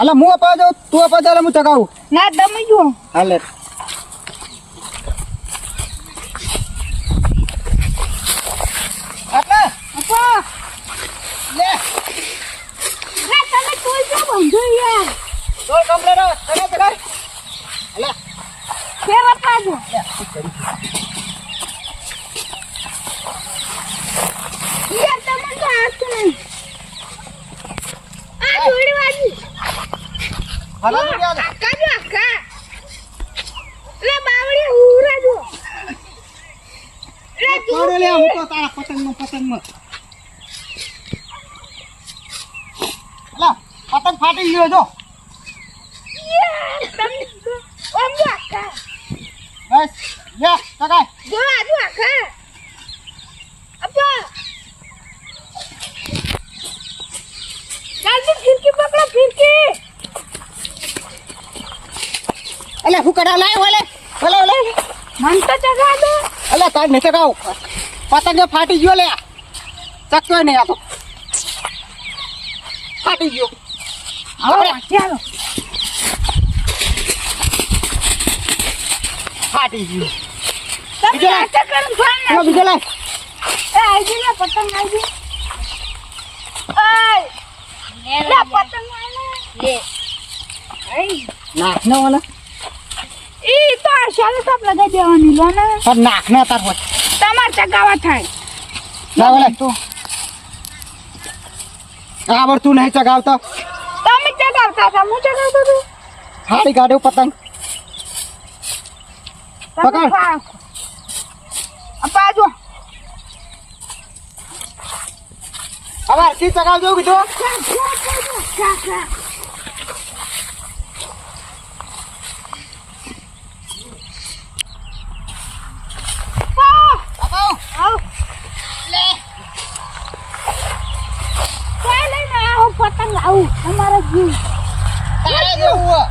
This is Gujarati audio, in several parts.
અલા હું અપા જાઉં તું અપા જા હું ચગાવું ના તમે જો હાલે આટલા અપા લે લે તમે તોય જો બંધો યાર તો કમ્પ્લેટ ચગા ચગા અલા ફેર અપા જો યાર તમે તો હાથ નહીં આ જોડી વાજી હાલો યાર આકા જો આકા લે બાવળી ઉરા જો લે કોડે લે હું તો તારા પતંગમાં અલા પતંગ ફાટી ગયો જો યાર તમે ઓમ જો આકા બસ લે ચગા જો આજુ આકા અપા જલ્દી ફિરકી પકડો ફિરકી અલા હું કડા લાય ઓલે મન તો જગા દો અલા કાઢ ને ચગાવ પતંગ ફાટી ગયો લે ચકતો નહીં આ તો ફાટી ગયો હવે ચાલો ફાટી ગયો તમે બીજો આટા કરું ફાન ચલો બીજો લાય એ આજી ને પતંગ આજી ઓય લે પતંગ આલે લે આઈ નાખ ને ઓલે ઈ તો આ શાલે સબ લગાઈ દેવાની લો ને પણ નાખ ને તાર હોત તમાર ચગાવા થાય ના ઓલે તો આવડતું નહીં ચગાવતો તમે ચગાવતા હતા હું ચગાવતો હતો હાડી કાઢ્યો પતંગ પકડ. અપાજો હવે હરખી ચગાવજો કીધું અપાવ પતંગ લાવું અમારા જીવ તારે જેવું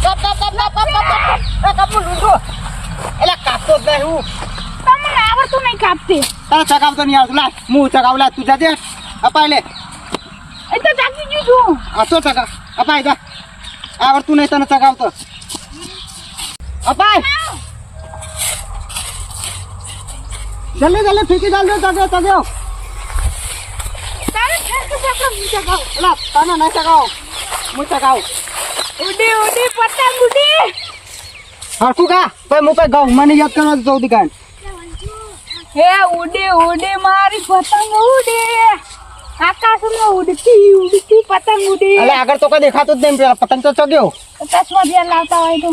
કપ કપનું લૂંટો એટલે કાપતો જ નહીં હું તમને આવડતું નહીં કાપતી તારે ચગાવતો નહીં આવતું લાય હું ચગાવ લા તું જાજે અપાય લે એ તો જાગી ગયું છું આ તો ચગાવ અપાય જા આવડતું નહીં તને ચગાવતો અપાય જલ્દી ફીકી ડાલ દો ચગાવ તારે ખેંચો પકડો હું ચગાવ એટલે તને નહીં ચગાવ હું ચગાવ ઉડી ઉડી પતંગ ઉડી હરખું કા ભાઈ હું કઈ ગાઉં મને યાદ કરવા દો સૌથી કાંડ હે ઉડી ઉડી મારી પતંગ ઉડી આકાશમાં ઉડતી પતંગ ઉડી એટલે આગળ તો કઈ દેખાતું જ નહીં પેલા પતંગ તો ચગ્યો ચશ્મા ધ્યાન લાવતા હોય તો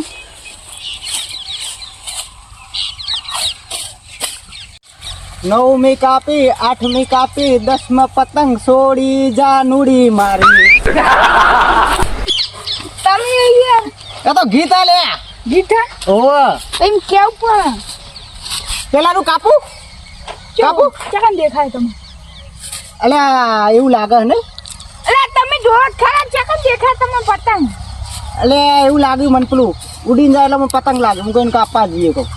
નવમી કાપી આઠમી કાપી 10માં પતંગ છોડી જા નુડી મારી તમે અહીંયા એ તો ગીત આ લે ગીઠા ઓવે એમ કેવું પણ પેલાનું કાપું કાપું ચકન દેખાય તમે અલ્યા એવું લાગે ને અરે તમે જો ખરા ચકન દેખાય તમે પતંગ એટલે એવું લાગ્યું મને પેલું ઉડીને જાય એટલે મને પતંગ લાગે હું કોઈને કાપવા જઈએ કહું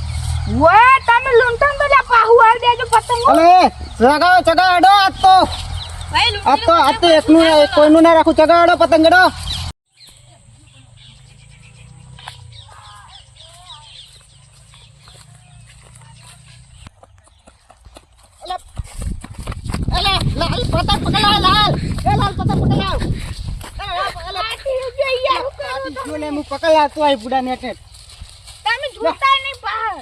વે તમે લૂંટન તો જા પાહુ આલ દેજો પતંગ અલે ચગાડો આજ તો એકનું કોઈનું ના રાખું ચગાડો પતંગડો લાલ પતંગ પકડાવ લાલ પતંગ પકડાવ હું પકડી આવતો આ બુડા ને તમે જોતા નહીં પા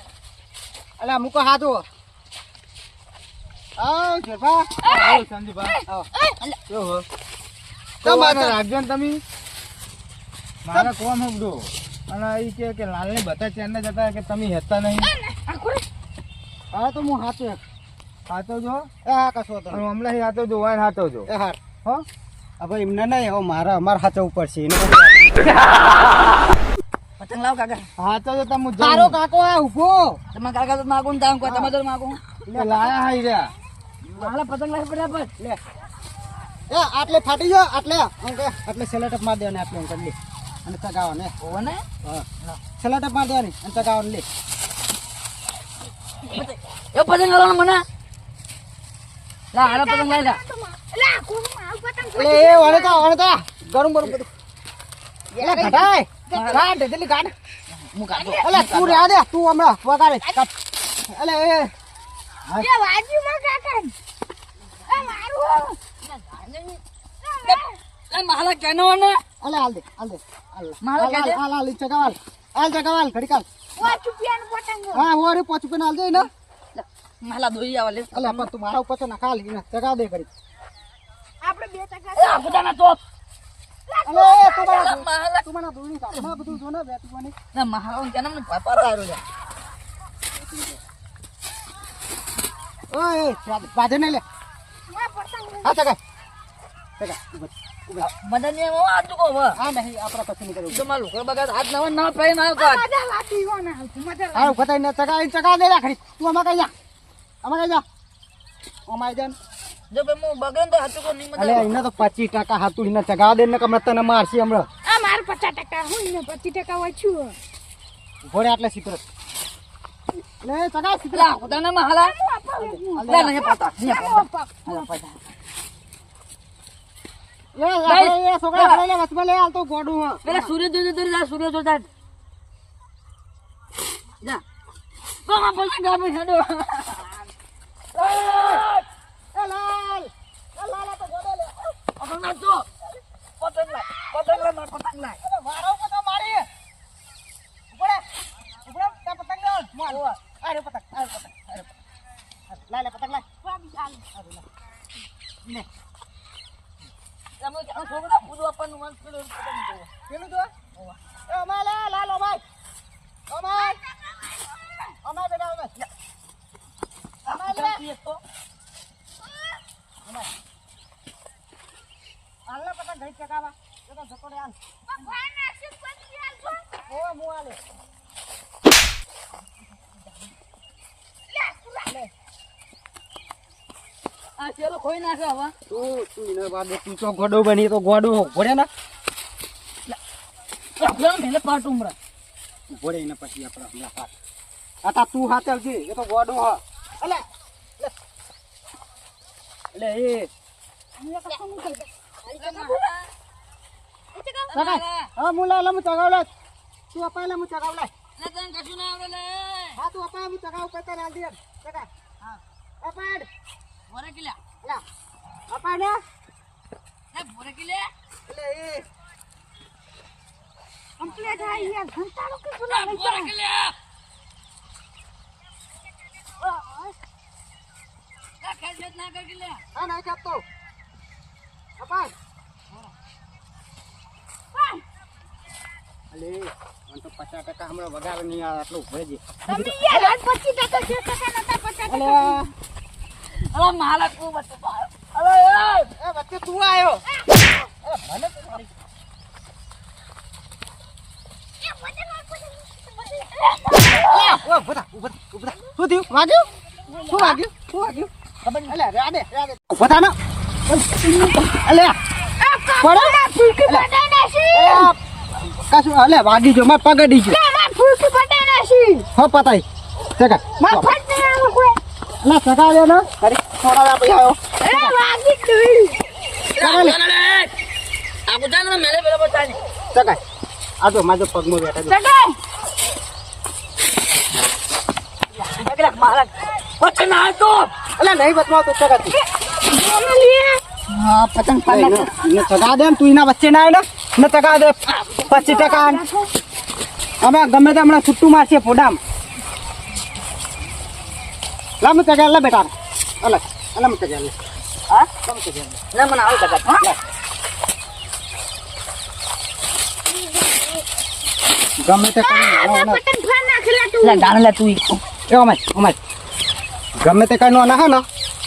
અલા મુકો હાથો આવ જેઠા આવ સંદીપા આવ જો હો તમારે રાખજો ને તમે મારા કોમ હબડો અને ઈ કે લાલ ને બધા ચેન ને જતા કે તમે હેતા નહીં હા તો હું હાથો જો એ હા કશો તો હમણાં હાથો જો વાય હાથો જો એ હાર હો હવે એમને નહીં હો અમારા હાથો ઉપર છે એને પતંગ લાવ કાકા હા તો તમે તારો કાકો આ ઉભો તમે કાકા તો માગો ને તામ કો તમે તો માગો લે લાયા હાઈ રે હાલા પતંગ લાવ બરાબર લે એ આટલે ફાટી ગયો આટલે સેલેટપ માર દેવાને આટલે કરી લે અને ચગાવો ને ઓવો ને હા સેલેટપ માર દેવાની અને ચગાવો લે એ પતંગ લાવવાનો મને લા હાલો પતંગ લઈ જા. એટલે આ કોણ મારું પતંગ એટલે એ વાળે તો ગરમ ગરમ બધું એટલે ઘટાય ગાડ જલ્દી ગાડ હું કાઢો. એટલે તું રહ્યા દે તું હમણાં વગાડે એટલે એ એ વાજ્યુમાં કાકા એ મારું એ માલા કેનો ને એટલે હાલ દે મારે હાલ કે હાલ હાલ ચગાવાલ ઘડી કાલ વા ચુપિયાનું પતંગ હા હું અરે પોચું પેન હાલ દે ને માલા દોઈ આવા લે. એટલે પણ તું મારા ઉપર તો ના ખાલ ને ચગાવ દે ઘડી આપણે બે ટકા એ આ બધાના તો એટલે એ તું મારા માલા તું મને દોડી કાઢ ના બધું જો ને બેઠું મને ના માલા કેનો મને પાપા આરો જા. ઓય બાજે ને લે માં પતંગ હા ચગા મદન ને હું આ ચૂકો હવે હા નહીં આપણા પછી નીકળ્યું તો મારું લોકો બગાડ હાથ નવા ના પૈ ના કાઢ. મજા વાતી હો ના મજા હારું બતાઈ ને ચગા દે રાખડી તું આમાં કઈ જા આમાં કઈ જા ઓમાઈ જાન જો બે હું બગડે તો હાથ ચૂકો નહીં અલે મજા. એને તો 25% હાતુડી ને ચગા દે ને કે હમણાં તને મારશી હમણાં આ માર 50% હું ને 25% ઓછું ઘોડે આટલે સિતર લે ચગા સિતર લા બધાના માલા લે નહીં પતા નહીં પતા. હાલો પતા. લે છોકરા ઘરે લે વચમાં લે હાલ તો ગોડું હ પેલા સૂર્ય જોજો તો જા સૂર્ય જોતા જા કોમાં પછી ગામે હેડો. એ લાલ તો ગોડો લે પતંગ ના તો પતંગ લાય અરે મારો પતંગ મારી ઉપડે તા પતંગ લે માર અરે પતંગ લે પતંગ લે લે તમે આ છોકરા પૂરો આપણને મન પેલું પતંગ જોવો. પેલું તો એ અમાય લે લાલ અમાય બેટા અમાય લે તો હાલ ને પતંગ ઘડી ચગાવા એ તો ધક્કો દે હાલ ભાઈ ના સિક પછી આલજો ઓ મુઆ લે આ ચેલો ખોઈ નાખે હવે. તું ને બાદ તું તો ગોડો બની તો ગોડો ઘોડે ના પેલા મેલે પાટ ઉમરા ઘોડે ને પછી આપણે હમણાં પાટ આતા તું હાથે આવજે એ તો ગોડો હ અલે એટલે એ સગાઈ હા મુલા લે મુ ચગાવ લે તું અપાય લે મુ ચગાવ લે કશું ના આવડે લે હા તું અપાય મુ ચગાવ પતા હાલ દે સગાઈ હા અપાડ બોરે કિલા લા અપાડ ને એ બોરે કિલે એટલે એ કમ્પ્લીટ આ યાર ઘંટાળો કે બોલા નહીં બોરે કિલે લા ખેલ ના કર કિલે હા નહીં કાપતો અપાડ અલે મને તો 50% હમણાં વગાડે નહીં આ આટલું ભરે છે તમે યાર આજ 25% છે ટકા નતા 50% અલે અલા માલા કો બત અલે એ વચ્ચે તું આયો ભલે તો મારી એ વજન ઓ ઉભા શું થયું વાગ્યું શું વાગ્યું ખબર અલે રાડે ઉભા થા ને અલે પડો ફૂલકી બટાના છે કશું અલે વાગી જો માર પગડી ગયો ના ફૂલકી બટાના છે હો પતાઈ સગા મફત ને આવો કોઈ ના સગા લે ને કરી થોડા વાર પછી આવ્યો એ વાગી ગઈ સગા લે આ બધાને મેલે પેલો બતાની સગા આ તો માજો પગમાં બેઠા છે સગાઈ અગલા માલા બત ના તો અલે નહીં બતવા તો સગા તું બોલો લે હા પતંગ પાલા ને સગા દે તું એના વચ્ચે ના આવે ને સગા દે 25% અમે ગમે તે હમણાં છૂટું મારશે ફોડામ લા મત સગા લે બેટા અલે મત સગા લે હા મત સગા લે ના મને આવ દગા હા ગમે તે કરી પતંગ ફાન નાખલા તું લા ગાણ લે તું એ અમાય ગમે તે કઈ નો ના ને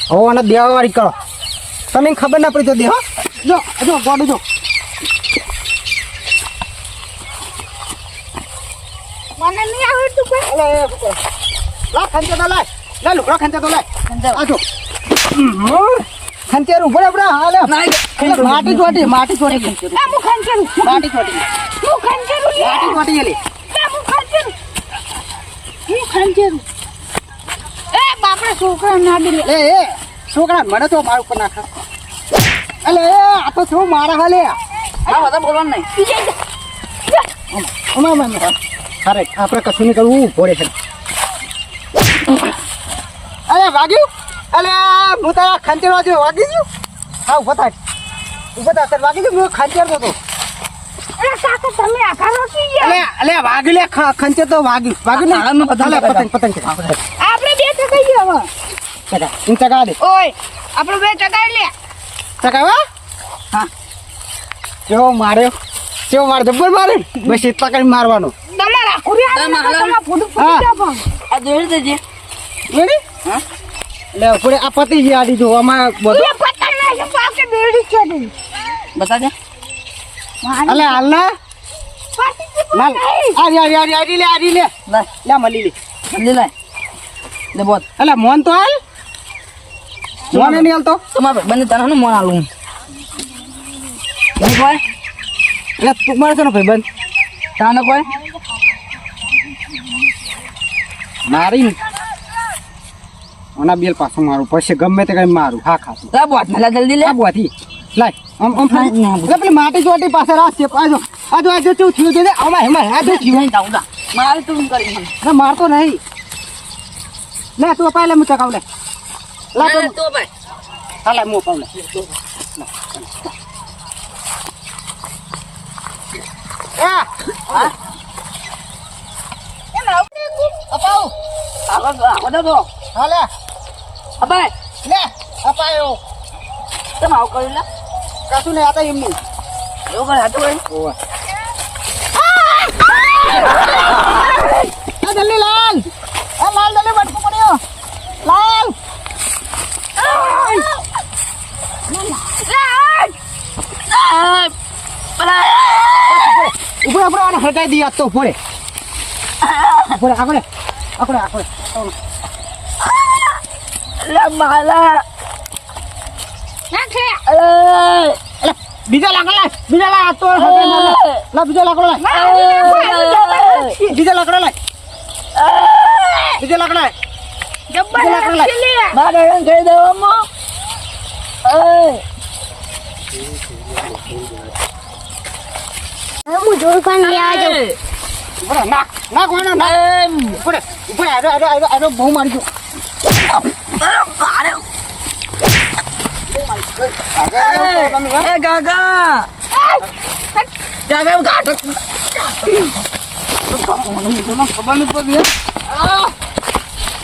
હવે આને દેવાવાળી કરો તમને ખબર ના પડી તો દે હો જો ગોડું જો મને નહીં આવડતું કોઈ અલે એ શું કરે? લા ખંચે તો લાય લે લુકડો ખંચે તો લાય આજો ખંચે ઉભો રે હાલે માટી ચોટી આ મુ ખંચરું માટી ચોટી હું ખંચરું લે માટી ચોટી એલી આ મુ ખંચરું હું ખંચરું એ બાપડા છોકરા ના દે એ છોકરા મને તો માર ઉપર નાખે અલે આ તો શું મારા હાલે હા બધા બોલવાનું નહીં અરે આપણે કશું નહીં કરવું ભોળે છે અરે વાગ્યું અલે હું તારા ખંચેર વાગ્યું વાગી ગયું હા ઉભા થાય વાગી ગયું હું ખંચેર તો અરે કાકા તમે આખા રોકી ગયા અલે અલે વાગ્યું લે ખંચેર તો વાગ્યું ને તાળામાં પતંગ પતંગ પતંગ આપણે બે ચગાઈ ગયા હવે ચકા ઇન ચકા દે ઓય આપણે બે ચગાઈ લે ચકાવા હા કેવો માર્યો કેવો મારે જબ્બર મારે બસ એટલા કરી મારવાનો તમારા કુરિયા તમારા ફૂટ હા. ફૂટી જાવ આ જોઈ દેજે રેડી હા લે પૂરે આ પતિ જી આડી જો આમાં બધું એ પતંગ ના છે પાકે બેડી છે દી બતાજે અલે હાલના પાર્ટિસિપેટ લાલ આરી લે લે મળી લે જલ્દી લાય લે બોલ અલે મોન તો હાલ મોન નહીં હાલતો તમારે બંને તને મોન આલું નહીં કોઈ એટલે તું મારે છે ને ભાઈ બંધ તાને કોઈ મારી ઓના બેલ પાછું મારું પછી ગમે તે કઈ મારું હા ખાતું લે બોટ ને લે જલ્દી લે આ બોથી લાય આમ ના, ના, એટલે પેલી માટી ચોટી પાસે રાસ્તે આજો શું થયું છે અમાય અમાય આ જો થયું જાઉં જા મારે તું કરી ના મારતો નહીં લે તું અપાય લે હું ચકાવ લે લા લે તો ભાઈ હા લે હું અપાવ લે અપાવ આગળ તો હા લે અબાય લે અપાયો તમે આવું કર્યું લે કશું નહીં આતા એમની એવું કરે હતું ભાઈ ઓવા આ જલ્દી લાલ આ લાલ જલ્દી બટકો પડ્યો લાલ ઉપર આપણે આને હટાઈ દઈએ આજ તો ઉપર આગળ લે માલા નાખે બીજા લાકડો લાય બીજા લાય આ તો હટાઈ લા બીજા લાકડો લાય બીજા લાકડો લાય બીજા લાકડો લાય જબ્બર લાકડો લાય. લે મારે એમ કહી દેવામાં હું જોર પણ લે આવજો બરાબર નાક નાક વાળો નાક ઉપર ઉપર આડો બહુ મારી ગયો એ ગાગા ગાગા ગાટ ખબર નહીં પડી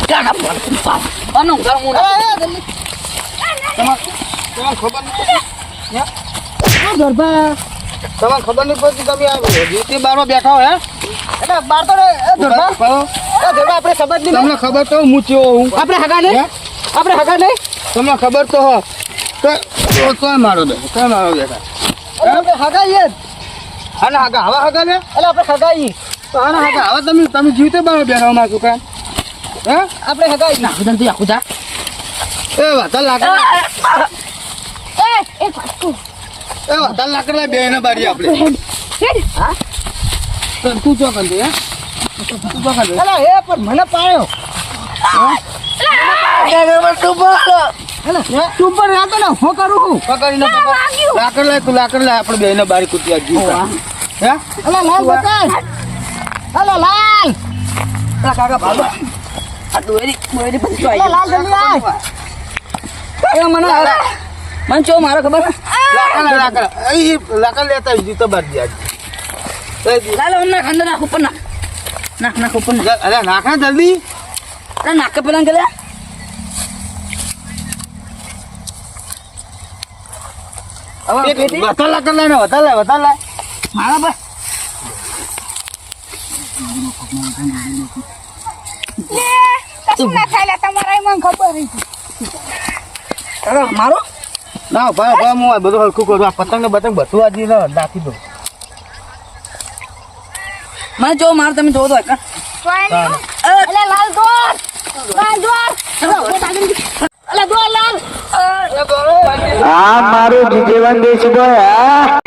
ગાગા બનો ઘર મું તમને ખબર નહીં ગરબા તમને ખબર નહીં પડતી તમે આ જીતી બારમાં બેઠા હો હે એટલે બાર તો ગરબા આપણે સમજ નહીં તમને ખબર તો હું ચેવો હું આપણે હગા નહીં તમને ખબર તો હો તો મારો દે બેટા આપણે હગાઈએ અને હગા હવા હગા ને એટલે આપણે હગાઈએ તો આને હગા હવે તમે જીવતે બાર બેઠા માં દુકાન હે આપણે હગાઈ ના બદન તું આખું જા એ વાતા લાકડા એ પાટકો એ વાતા લાકડા બે ને બારી આપણે હા તું જો કંદે હે તું જો કંદે અલા એ પણ મને પાયો તું પર રાતો ને હું કરું હું પકડી લાકડ લાય આપણે બે ને બારી કુટિયા જી હે અલા લાલ બતાય અલા લાલ કાકા ભાલો આ દોરી પછી આવી અલા લાલ જલ્દી આય એ મને ચો મારો ખબર લાકડ લેતા જીતો બાર દી આજ લાલો ના ખાંડા નાખ ઉપર નાખ ઉપર નાખ અરે નાખા જલ્દી અરે નાક કે પેલા કે લે હવે પેટી વધારે લાકડ લાય ને વધારે લાય મારા બસ કશું ના થાય લે તમારા મને ખબર હતી અરે મારો ના ભાઈ હું આ બધું હલકું કરું આ પતંગ ને બતંગ બધું આજે નાખી દઉં મને જો માર તમે જો દો એક એટલે લાલ દોર અલે દોર લાલ આ મારું જીવન દેશ બોય